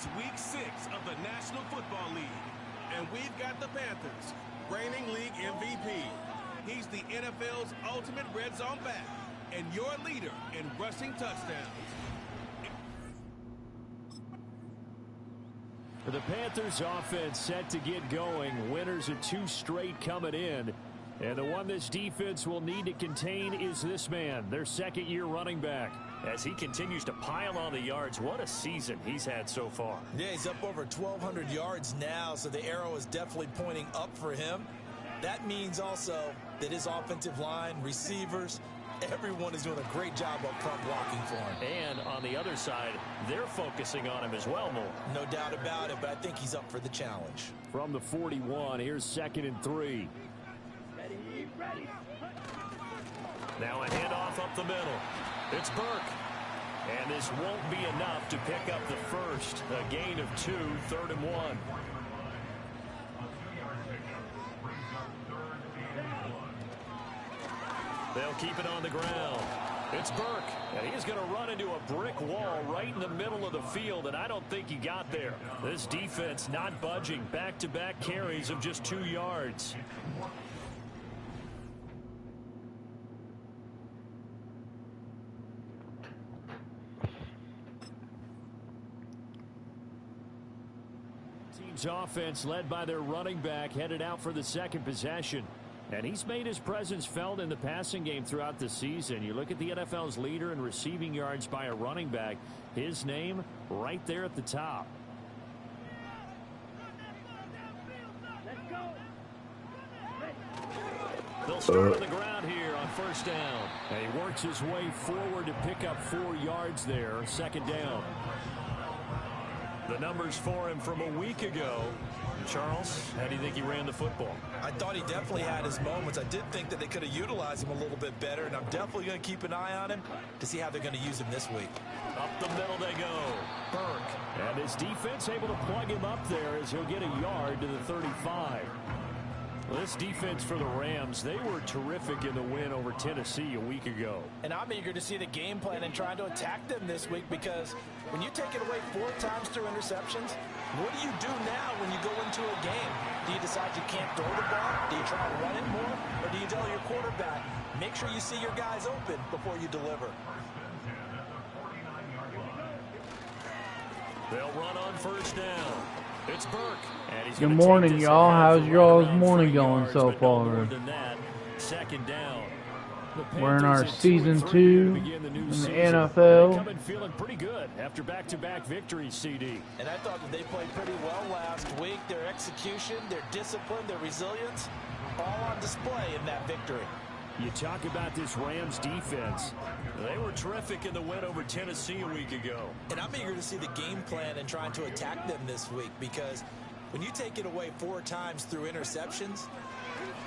It's week 6 of the National Football League, and we've got the Panthers, reigning league MVP. He's the NFL's ultimate red zone back and your leader in rushing touchdowns. The Panthers offense set to get going. Winners of 2 straight coming in. And the one this defense will need to contain is this man, their second-year running back. As he continues to pile on the yards, what a season he's had so far. Yeah, he's up over 1,200 yards now, so the arrow is definitely pointing up for him. That means also that his offensive line, receivers, everyone is doing a great job up front blocking for him. And on the other side, they're focusing on him as well more. No doubt about it, but I think he's up for the challenge. From the 41, here's 2nd and 3. Now a handoff up the middle. It's Burke. And this won't be enough to pick up the first. A gain of 2, 3rd and 1. They'll keep it on the ground. It's Burke, and he's going to run into a brick wall right in the middle of the field, and I don't think he got there. This defense not budging. Back-to-back carries of just 2 yards. Team's offense led by their running back headed out for the second possession. And he's made his presence felt in the passing game throughout the season. You look at the NFL's leader in receiving yards by a running back. His name right there at the top. They'll start on the ground here on 1st down. And he works his way forward to pick up 4 yards there, 2nd down. The numbers for him from a week ago. Charles, how do you think he ran the football? I thought he definitely had his moments. I did think that they could have utilized him a little bit better, and I'm definitely going to keep an eye on him to see how they're going to use him this week. Up the middle they go. Burke. And his defense able to plug him up there as he'll get a yard to the 35. Well, this defense for the Rams, they were terrific in the win over Tennessee a week ago. And I'm eager to see the game plan and trying to attack them this week, because when you take it away 4 times through interceptions, what do you do now when you go into a game? Do you decide you can't throw the ball? Do you try to run it more? Or do you tell your quarterback, make sure you see your guys open before you deliver? They'll run on 1st down. It's Burke. Good morning, y'all. How's y'all's morning going so far? 2nd down. We're in our season 2 in the NFL. Coming feeling pretty good after back-to-back victories, CD. And I thought that they played pretty well last week. Their execution, their discipline, their resilience, all on display in that victory. You talk about this Rams defense. They were terrific in the win over Tennessee a week ago. And I'm eager to see the game plan and trying to attack them this week, because when you take it away 4 times through interceptions,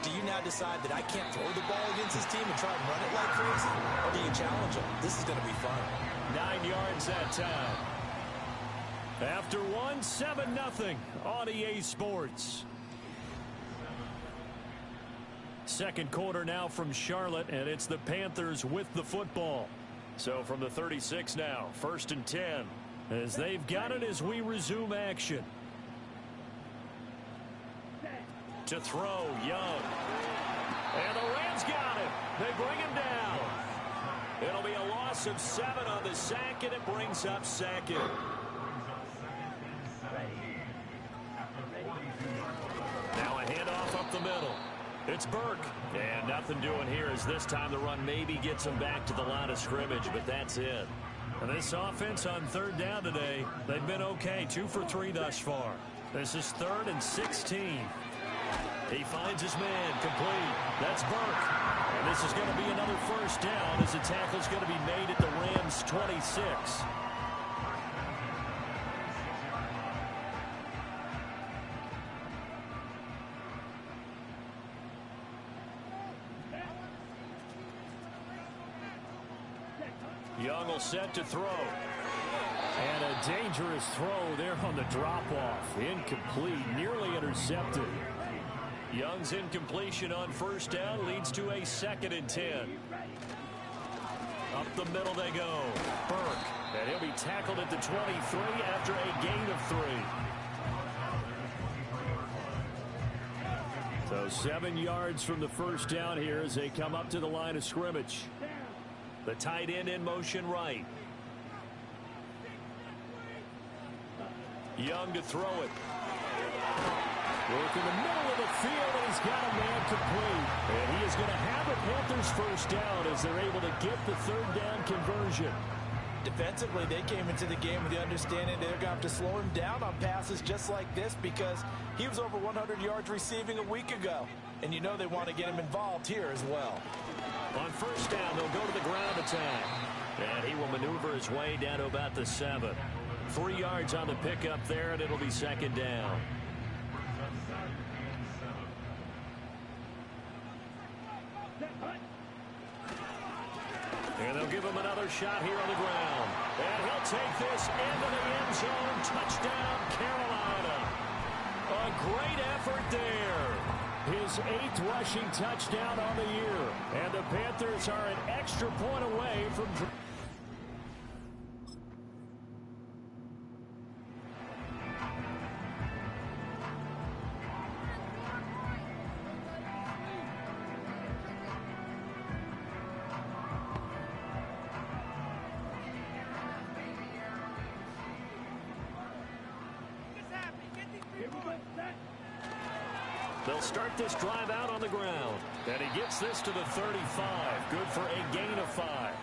do you now decide that I can't throw the ball against this team and try and run it like crazy? Or do you challenge them? This is going to be fun. 9 yards that time. After 1, 7-0 on EA Sports. 2nd quarter now from Charlotte, and it's the Panthers with the football. So from the 36 now, 1st and 10, as they've got it as we resume action. To throw, Young. And the Rams got him. They bring him down. It'll be a loss of 7 on the sack, and it brings up 2nd. Now a handoff up the middle. It's Burke. And nothing doing here as this time the run maybe gets him back to the line of scrimmage, but that's it. And this offense on 3rd down today, they've been okay. 2 for 3 thus far. This is 3rd and 16. He finds his man complete. That's Burke. And this is going to be another 1st down as the tackle's going to be made at the Rams' 26. Young will set to throw. And a dangerous throw there on the drop-off. Incomplete, nearly intercepted. Young's incompletion on 1st down leads to a 2nd and 10. Up the middle they go. Burke. And he'll be tackled at the 23 after a gain of 3. So 7 yards from the first down here as they come up to the line of scrimmage. The tight end in motion right. Young to throw it. Work in the middle of the field, and he's got a man complete. And he is going to have the Panthers first down as they're able to get the third down conversion. Defensively, they came into the game with the understanding they're going to have to slow him down on passes just like this because he was over 100 yards receiving a week ago. And you know they want to get him involved here as well. On first down, they'll go to the ground attack. And he will maneuver his way down to about the 7. 3 yards on the pickup there, and it'll be second down. And they'll give him another shot here on the ground. And he'll take this into the end zone. Touchdown, Carolina. A great effort there. His 8th rushing touchdown on the year. And the Panthers are an extra point away from... They'll start this drive out on the ground. And he gets this to the 35. Good for a gain of 5.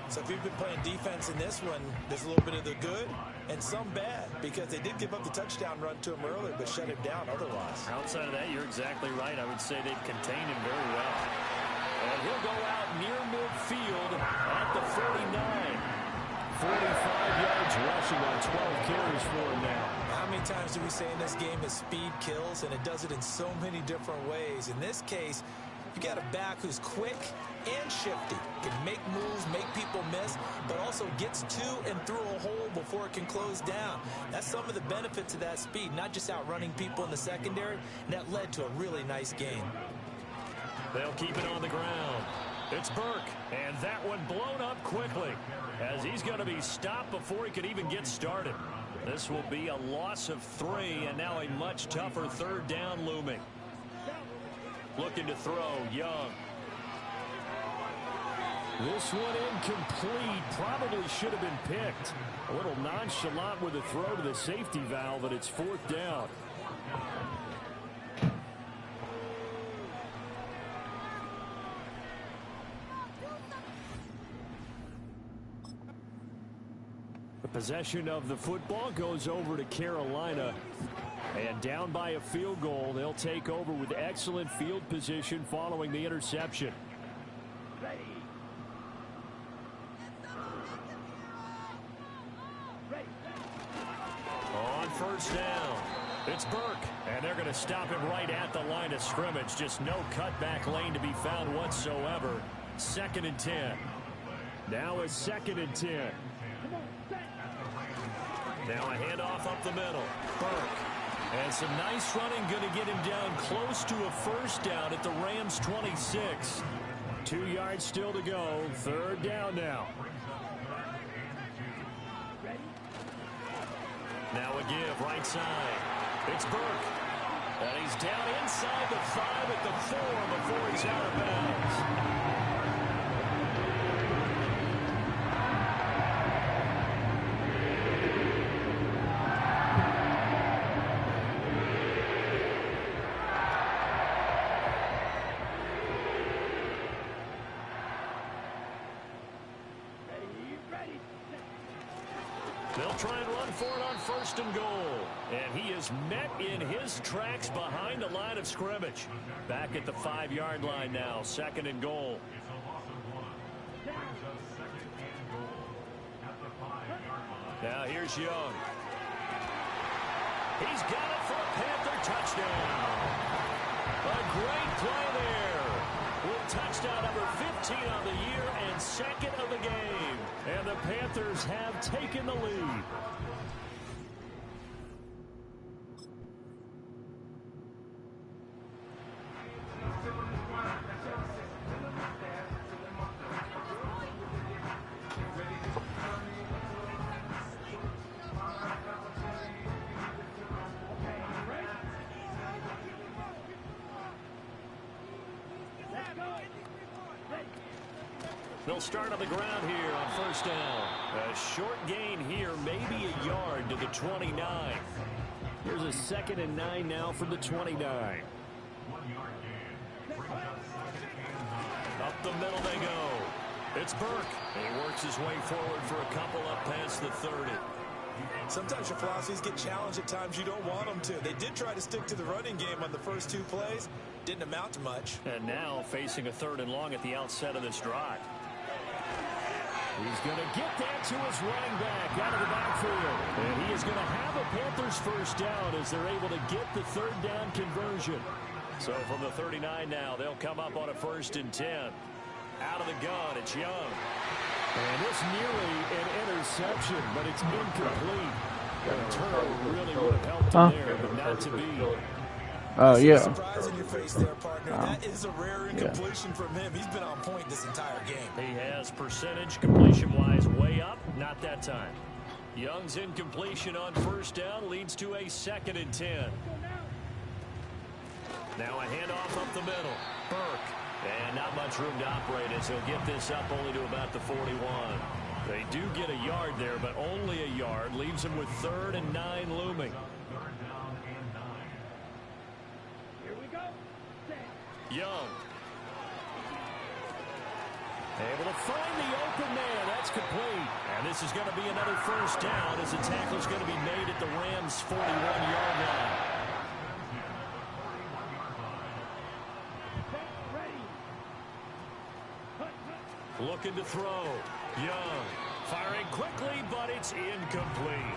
So if you've been playing defense in this one, there's a little bit of the good and some bad because they did give up the touchdown run to him earlier but shut him down otherwise. Outside of that, you're exactly right. I would say they've contained him very well. And he'll go out near midfield at the 49. 45 yards rushing on 12 carries for him now. How many times do we say in this game that speed kills, and it does it in so many different ways? In this case, you got a back who's quick and shifty, can make moves, make people miss, but also gets to and through a hole before it can close down. That's some of the benefits of that speed, not just outrunning people in the secondary, and that led to a really nice game. They'll keep it on the ground. It's Burke, and that one blown up quickly as he's going to be stopped before he could even get started. This will be a loss of 3, and now a much tougher third down looming. Looking to throw, Young. This one incomplete. Probably should have been picked. A little nonchalant with a throw to the safety valve, and it's 4th down. Possession of the football goes over to Carolina. And down by a field goal, they'll take over with excellent field position following the interception. On first down, it's Burke. And they're going to stop him right at the line of scrimmage. Just no cutback lane to be found whatsoever. 2nd and 10. Now a 2nd and 10. Now a handoff up the middle. Burke. And some nice running, going to get him down close to a first down at the Rams' 26. 2 yards still to go. 3rd down now. Now a give right side. It's Burke. And he's down inside the 5 at the 4 before he's out of bounds. They'll try and run for it on 1st and goal. And he is met in his tracks behind the line of scrimmage. Back at the 5-yard line now. 2nd and goal. Now here's Young. He's got it for a Panther touchdown. A great play there. With touchdown number 15 on the year and 2nd of the game. And the Panthers have taken the lead. They'll start on the ground here on first down. A short gain here, maybe a yard to the 29. Here's a 2nd and 9 now from the 29. Up the middle they go. It's Burke. He works his way forward for a couple up past the 30. Sometimes your philosophies get challenged at times you don't want them to. They did try to stick to the running game on the first 2 plays. Didn't amount to much. And now facing a 3rd and long at the outset of this drive. He's going to get that to his running back out of the backfield. And he is going to have a Panthers first down as they're able to get the 3rd down conversion. So from the 39 now, they'll come up on a 1st and 10. Out of the gun, it's Young. And it's nearly an interception, but it's incomplete. The turnover really would have helped him there, but not to be. Oh, yeah. Surprise in your face there, partner. That is a rare incompletion from him. He's been on point this entire game. He has percentage completion-wise way up. Not that time. Young's incompletion on first down leads to a 2nd and 10. Now a handoff up the middle. Burke. And not much room to operate as he'll get this up only to about the 41. They do get a yard there, but only a yard. Leaves them with 3rd and 9 looming. Young. Able to find the open man. That's complete. And this is going to be another first down as the tackle's going to be made at the Rams' 41-yard line. Looking to throw. Young. Firing quickly, but it's incomplete.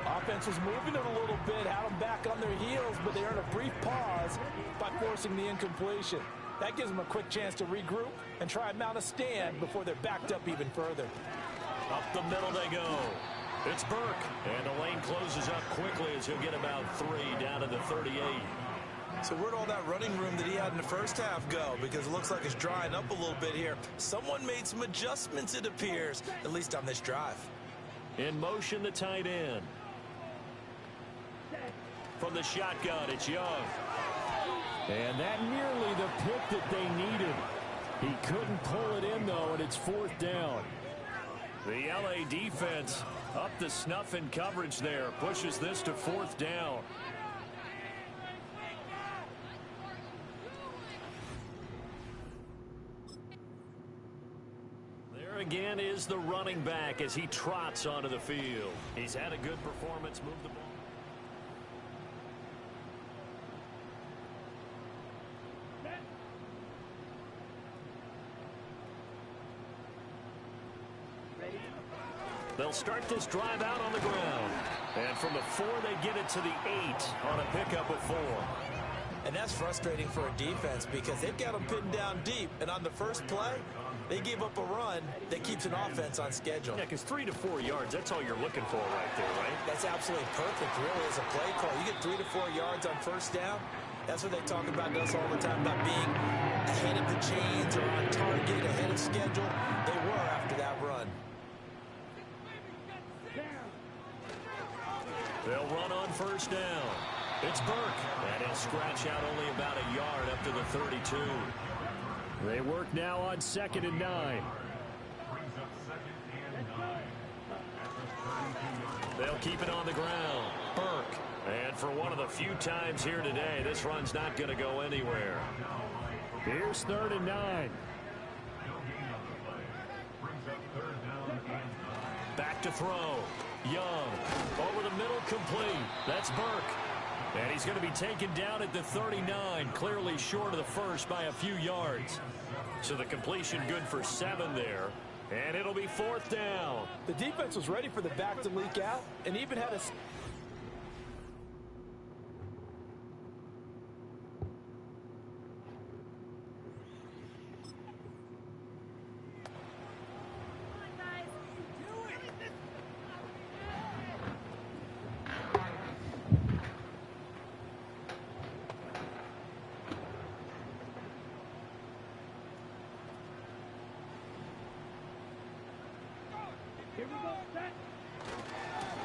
Offense was moving it a little bit, had them back on their heels, but they earned a brief pause by forcing the incompletion. That gives them a quick chance to regroup and try and mount a stand before they're backed up even further. Up the middle they go. It's Burke. And the lane closes up quickly as he'll get about 3 down to the 38. So where'd all that running room that he had in the first half go? Because it looks like it's drying up a little bit here. Someone made some adjustments, it appears, at least on this drive. In motion, the tight end. From the shotgun, it's Young. And that nearly the pick that they needed. He couldn't pull it in, though, and it's 4th down. The LA defense up the snuff in coverage there. Pushes this to 4th down. There again is the running back as he trots onto the field. He's had a good performance. Move the ball. They'll start this drive out on the ground. And from the 4, they get it to the 8 on a pickup of 4. And that's frustrating for a defense because they've got them pinned down deep. And on the first play, they give up a run that keeps an offense on schedule. Yeah, because 3 to 4 yards, that's all you're looking for right there, right? That's absolutely perfect, really, as a play call. You get 3 to 4 yards on first down. That's what they talk about us all the time, about being ahead of the chains or on target, ahead of schedule. They were after that run. They'll run on first down. It's Burke. And he'll scratch out only about a yard up to the 32. They work now on 2nd and 9. They'll keep it on the ground. Burke. And for one of the few times here today, this run's not going to go anywhere. Here's 3rd and 9. Back to throw. Young. Over the middle, complete. That's Burke. And he's going to be taken down at the 39, clearly short of the first by a few yards. So the completion good for 7 there. And it'll be 4th down. The defense was ready for the back to leak out and even had a...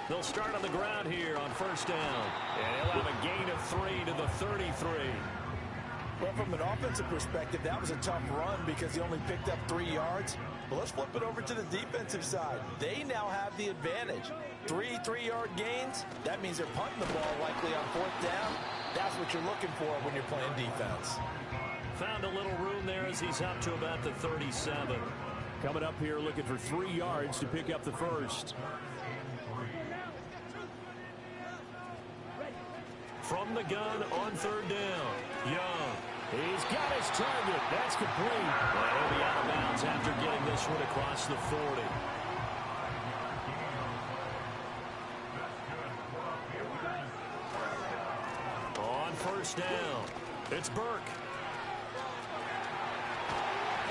They'll start on the ground here on first down. And he'll have a gain of 3 to the 33. Well, from an offensive perspective, that was a tough run because he only picked up 3 yards. But let's flip it over to the defensive side. They now have the advantage. 3 3-yard gains, that means they're punting the ball likely on 4th down. That's what you're looking for when you're playing defense. Found a little room there as he's up to about the 37. Coming up here looking for 3 yards to pick up the first. From the gun on 3rd down. Young. He's got his target. That's complete. Well, he'll be out of bounds after getting this one across the 40. On 1st down, it's Burke.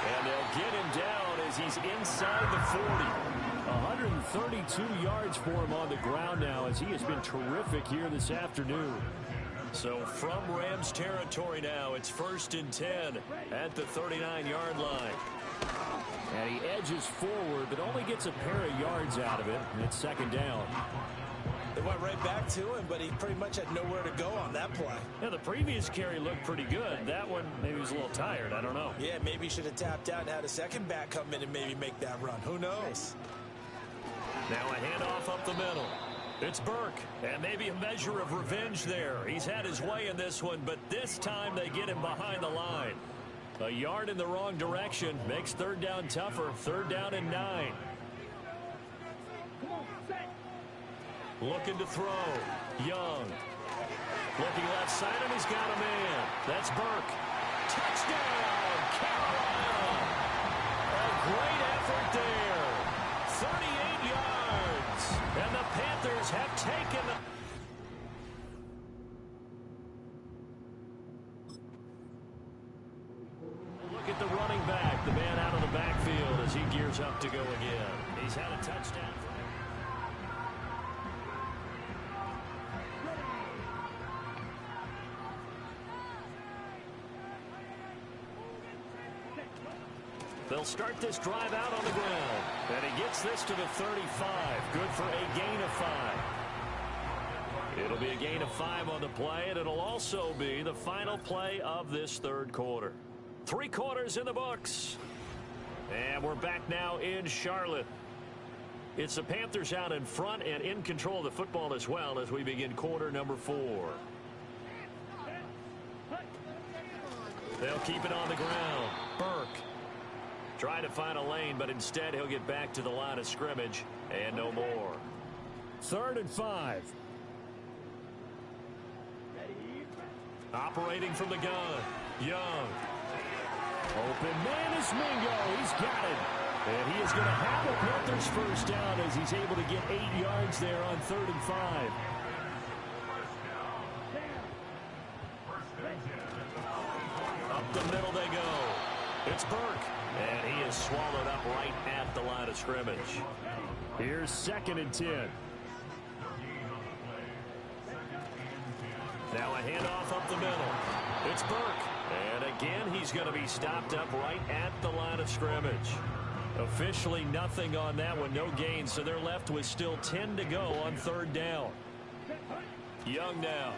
And they'll get him down as he's inside the 40. 132 yards for him on the ground now as he has been terrific here this afternoon. So from Rams territory now, it's 1st and 10 at the 39-yard line. And he edges forward, but only gets a pair of yards out of it, and it's 2nd down. They went right back to him, but he pretty much had nowhere to go on that play. Yeah, the previous carry looked pretty good. That one, maybe he was a little tired. I don't know. Yeah, maybe he should have tapped out and had a second back come in and maybe make that run. Who knows? Now a handoff up the middle. It's Burke, and maybe a measure of revenge there. He's had his way in this one, but this time they get him behind the line. A yard in the wrong direction makes 3rd down tougher. 3rd down and 9. Looking to throw. Young. Looking left side, and he's got a man. That's Burke. Touchdown, Carolina. A great effort there. 38 yards. And the Panthers have taken the... Look at the running back, the man out of the backfield as he gears up to go again. He's had a touchdown. They'll start this drive out on the ground. And he gets this to the 35. Good for a gain of 5. It'll be a gain of 5 on the play, and it'll also be the final play of this 3rd quarter. 3 quarters in the books. And we're back now in Charlotte. It's the Panthers out in front and in control of the football as well as we begin quarter number 4. They'll keep it on the ground. Burke. Trying to find a lane, but instead he'll get back to the line of scrimmage and no more. 3rd and 5. Operating from the gun. Young. Open man is Mingo. He's got it. And he is going to have a Panthers first down as he's able to get 8 yards there on 3rd and 5. Up the middle they go. It's Burke. And he is swallowed up right at the line of scrimmage. Here's 2nd and 10. Now a handoff up the middle. It's Burke. And again, he's going to be stopped up right at the line of scrimmage. Officially nothing on that one. No gain. So they're left with still 10 to go on 3rd down. Young now.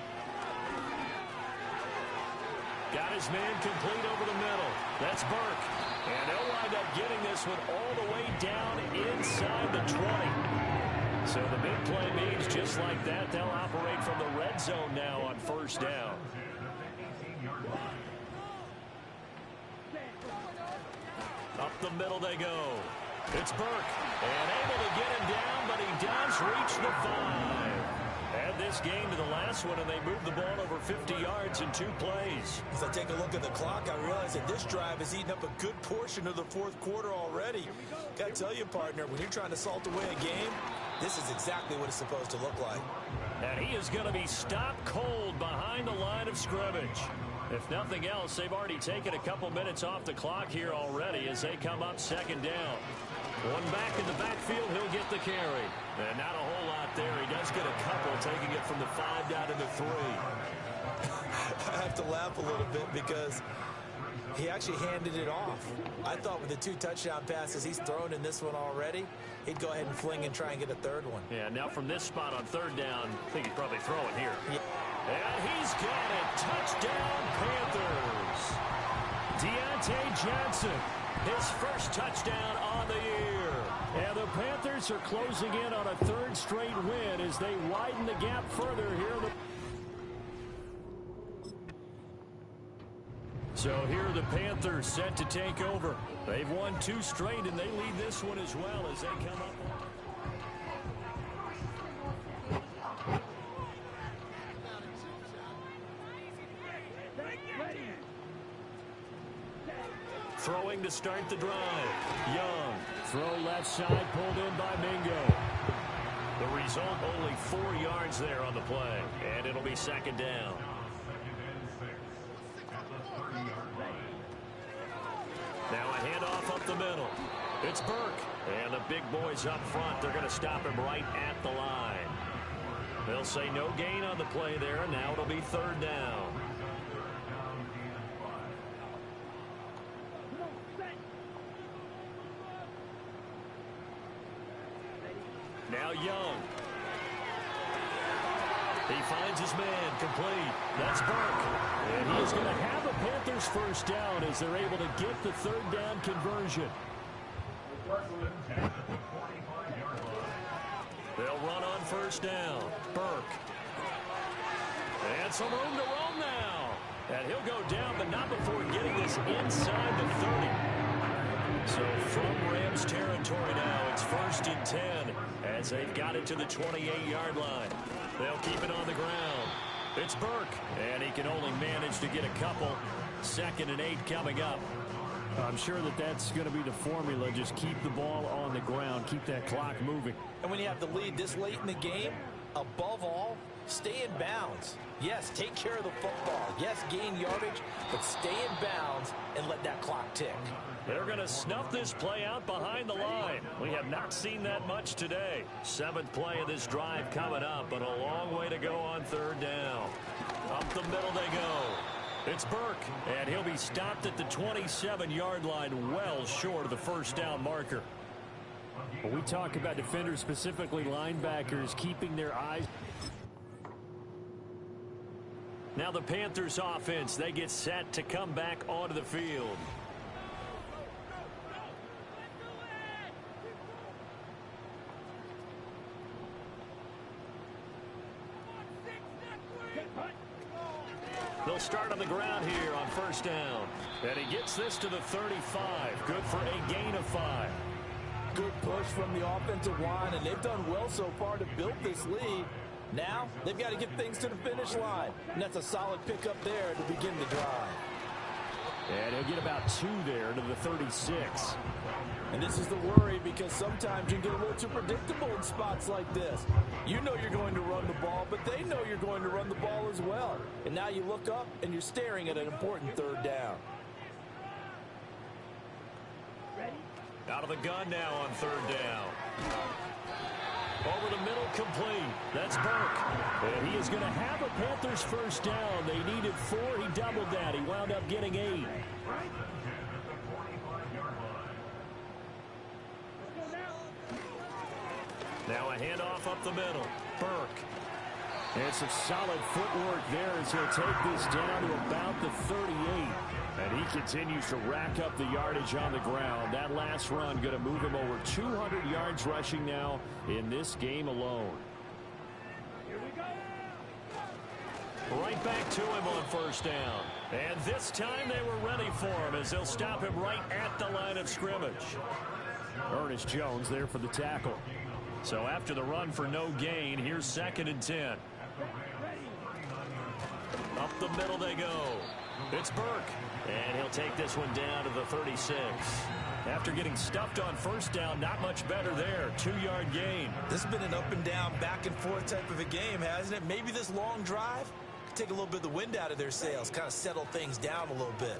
Got his man complete over the middle. That's Burke. And they'll wind up getting this one all the way down inside the 20. So the big play means just like that, they'll operate from the red zone now on 1st down. Up the middle they go. It's Burke. And able to get him down, but he does reach the 5. Add this game to the last one, and they moved the ball over 50 yards in 2 plays. As I take a look at the clock, I realize that this drive has eaten up a good portion of the 4th quarter already. Got to tell you, partner, when you're trying to salt away a game, this is exactly what it's supposed to look like. And he is going to be stopped cold behind the line of scrimmage. If nothing else, they've already taken a couple minutes off the clock here already as they come up 2nd down. One back in the backfield, he'll get the carry. And not a whole lot there. He does get a couple, taking it from the 5 down to the 3. I have to laugh a little bit because he actually handed it off. I thought with the 2 touchdown passes he's thrown in this one already, he'd go ahead and fling and try and get a 3rd one. Yeah, now from this spot on 3rd down, I think he'd probably throw it here. Yeah. And he's got it. Touchdown, Panthers. Johnson, his first touchdown on the year. And the Panthers are closing in on a third straight win as they widen the gap further here in the... So here are the Panthers set to take over. They've won 2 straight, and they lead this one as well as they come up. Throwing to start the drive. Young, throw left side, pulled in by Mingo. The result, only 4 yards there on the play, and it'll be second down. Now a handoff up the middle. It's Burke. And the big boys up front, they're going to stop him right at the line. They'll say no gain on the play there, and now it'll be third down. Now Young. He finds his man, complete. That's Burke. And he is going to have a Panthers first down as they're able to get the third down conversion. They'll run on first down. Burke. And some room to roam now. And he'll go down, but not before getting this inside the 30. So from Rams territory now, it's 1st and 10 as they've got it to the 28-yard line. They'll keep it on the ground. It's Burke, and he can only manage to get a couple. 2nd and 8 coming up. I'm sure that that's going to be the formula. Just keep the ball on the ground. Keep that clock moving. And when you have the lead this late in the game, above all, stay in bounds. Yes, take care of the football. Yes, gain yardage, but stay in bounds and let that clock tick. They're going to snuff this play out behind the line. We have not seen that much today. 7th play of this drive coming up, but a long way to go on third down. Up the middle they go. It's Burke, and he'll be stopped at the 27-yard line, well short of the first down marker. When we talk about defenders, specifically linebackers, keeping their eyes. Now the Panthers offense, they get set to come back onto the field. They'll start on the ground here on first down. And he gets this to the 35. Good for a gain of 5. Good push from the offensive line, and they've done well so far to build this lead. Now, they've got to get things to the finish line. And that's a solid pickup there to begin the drive. And he'll get about 2 there to the 36. And this is the worry because sometimes you get a little too predictable in spots like this. You know you're going to run the ball, but they know you're going to run the ball as well. And now you look up and you're staring at an important third down. Out of the gun now on third down. Over the middle, complete. That's Burke. And he is going to have a Panthers first down. They needed 4. He doubled that. He wound up getting 8. Now a handoff up the middle. Burke. And some solid footwork there as he'll take this down to about the 38. And he continues to rack up the yardage on the ground. That last run going to move him over 200 yards rushing now in this game alone. Right back to him on first down. And this time they were ready for him as they'll stop him right at the line of scrimmage. Ernest Jones there for the tackle. So after the run for no gain, here's 2nd and 10. Up the middle they go. It's Burke. And he'll take this one down to the 36. After getting stuffed on first down, not much better there. 2-yard gain. This has been an up and down, back and forth type of a game, hasn't it? Maybe this long drive could take a little bit of the wind out of their sails, kind of settle things down a little bit.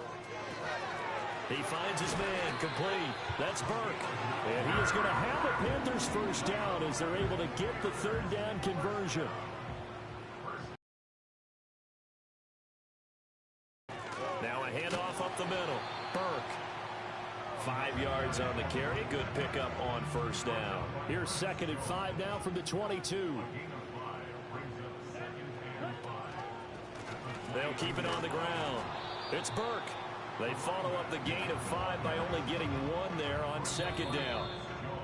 He finds his man, complete. That's Burke. And he is going to have a Panthers first down as they're able to get the third down conversion. Now a handoff up the middle. Burke. 5 yards on the carry. Good pickup on first down. Here's 2nd and 5 now from the 22. They'll keep it on the ground. It's Burke. They follow up the gain of 5 by only getting 1 there on second down.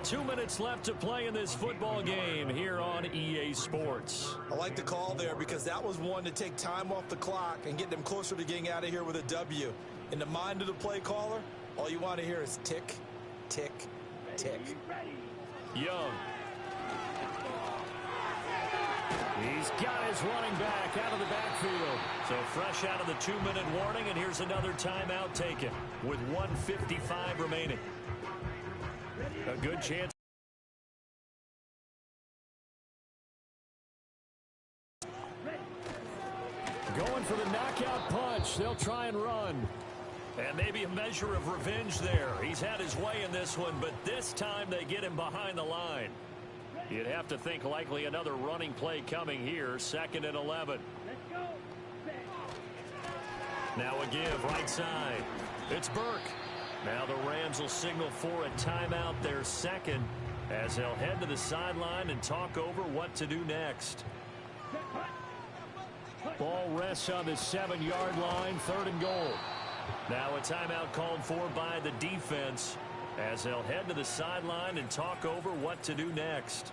2 minutes left to play in this football game here on EA Sports. I like the call there because that was one to take time off the clock and get them closer to getting out of here with a W. In the mind of the play caller, all you want to hear is tick, tick, tick. Young. He's got his running back out of the backfield. So fresh out of the 2-minute warning, and here's another timeout taken with 1:55 remaining. A good chance. Going for the knockout punch. They'll try and run. And maybe a measure of revenge there. He's had his way in this one, but this time they get him behind the line. You'd have to think likely another running play coming here. 2nd and 11. Now a give right side. It's Burke. Now the Rams will signal for a timeout, their second, as they'll head to the sideline and talk over what to do next. Ball rests on the 7-yard line, 3rd and goal. Now a timeout called for by the defense as they'll head to the sideline and talk over what to do next.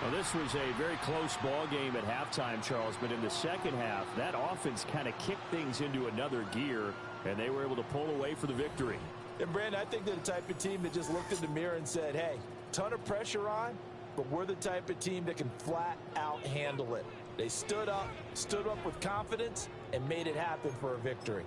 Well, this was a very close ball game at halftime, Charles, but in the second half, that offense kind of kicked things into another gear, and they were able to pull away for the victory. And, Brandon, I think they're the type of team that just looked in the mirror and said, hey, ton of pressure on, but we're the type of team that can flat out handle it. They stood up with confidence, and made it happen for a victory.